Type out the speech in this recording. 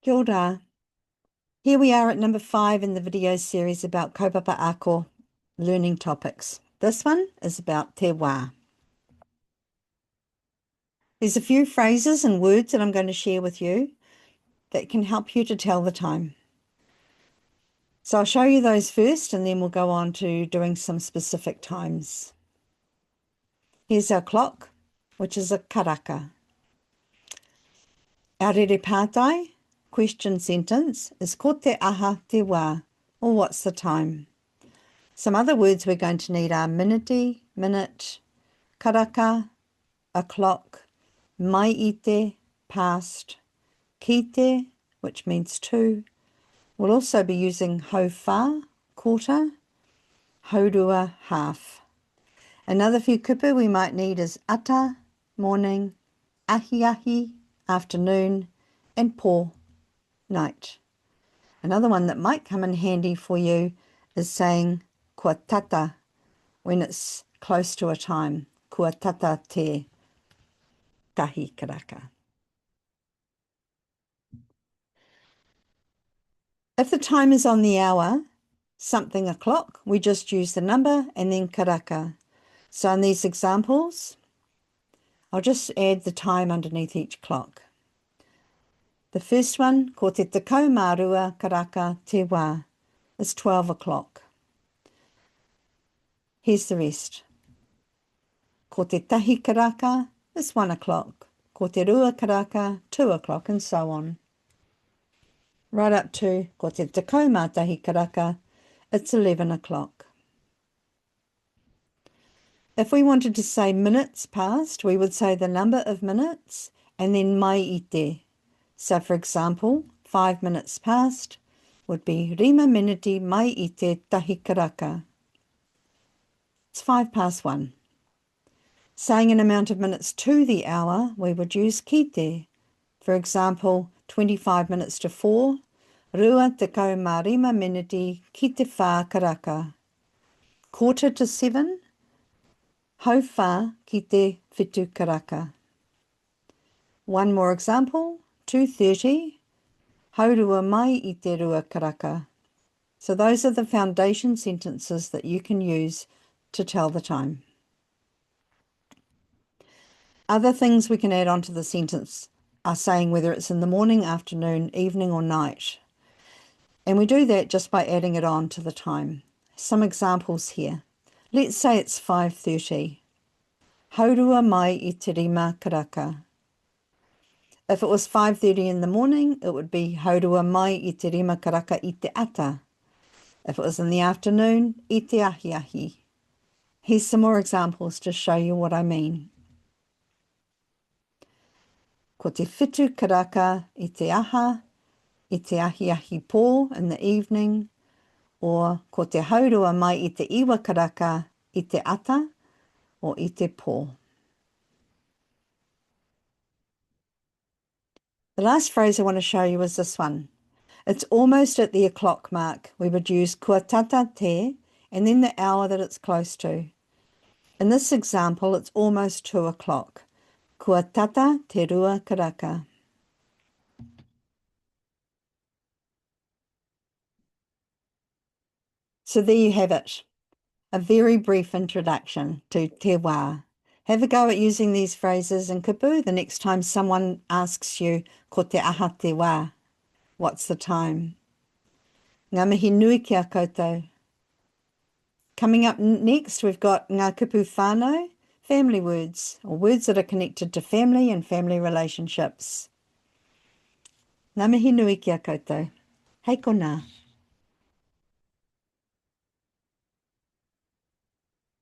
Kia ora. Here we are at number 5 in the video series about kaupapa ako learning topics. This one is about te wā. There's a few phrases and words that I'm going to share with you that can help you to tell the time. So I'll show you those first and then we'll go on to doing some specific times. Here's our clock, which is a karaka. Our rere pātai, question sentence, is ko te aha te wā, or what's the time? Some other words we're going to need are minute, minute, karaka, o'clock, mai ite, past, kite, which means two. We'll also be using hau whā, quarter, haurua, half. Another few kupu we might need is ata, morning, ahiahi, afternoon, and po, night. Another one that might come in handy for you is saying kua tata when it's close to a time. Kua tata te tahi karaka. If the time is on the hour, something o'clock, we just use the number and then karaka. So in these examples, I'll just add the time underneath each clock. The first one, ko te tekau mā rua karaka te wā, is 12 o'clock. Here's the rest. Ko te tahi karaka is 1 o'clock. Ko te rua karaka, 2 o'clock, and so on. Right up to ko te tekau mā tahi karaka, it's 11 o'clock. If we wanted to say minutes past, we would say the number of minutes and then mai ite. So for example, 5 minutes past would be rima miniti mai ite tahi karaka. It's 1:05. Saying an amount of minutes to the hour, we would use kite. For example, 25 minutes to 4, rua tekau mā rima miniti ki te whā karaka. 6:45, hau whā ki te whitu karaka. One more example, 2:30, haurua mai I te rua karaka. So those are the foundation sentences that you can use to tell the time. Other things we can add onto the sentence are saying whether it's in the morning, afternoon, evening or night. And we do that just by adding it on to the time. Some examples here. Let's say it's 5:30. Haurua mai I te rima karaka. If it was 5:30 in the morning, it would be haurua mai I te rima karaka I te ata. If it was in the afternoon, I te ahiahi. Here's some more examples to show you what I mean. Ko te whitu karaka I te aha, I te ahiahi pō in the evening, or ko te haurua mai I te iwa karaka I te ata, or I te pō. The last phrase I want to show you is this one. It's almost at the o'clock mark. We would use kua tata te, and then the hour that it's close to. In this example, it's almost 2 o'clock. Kua tata te rua karaka. So there you have it, a very brief introduction to te wā. Have a go at using these phrases in kupu the next time someone asks you ko te aha te wā, what's the time? Ngā mihi nui ki a koutou. Coming up next, we've got Ngā Kupu Whānau, family words, or words that are connected to family and family relationships. Ngā mihi nui ki a koutou. Hei kona.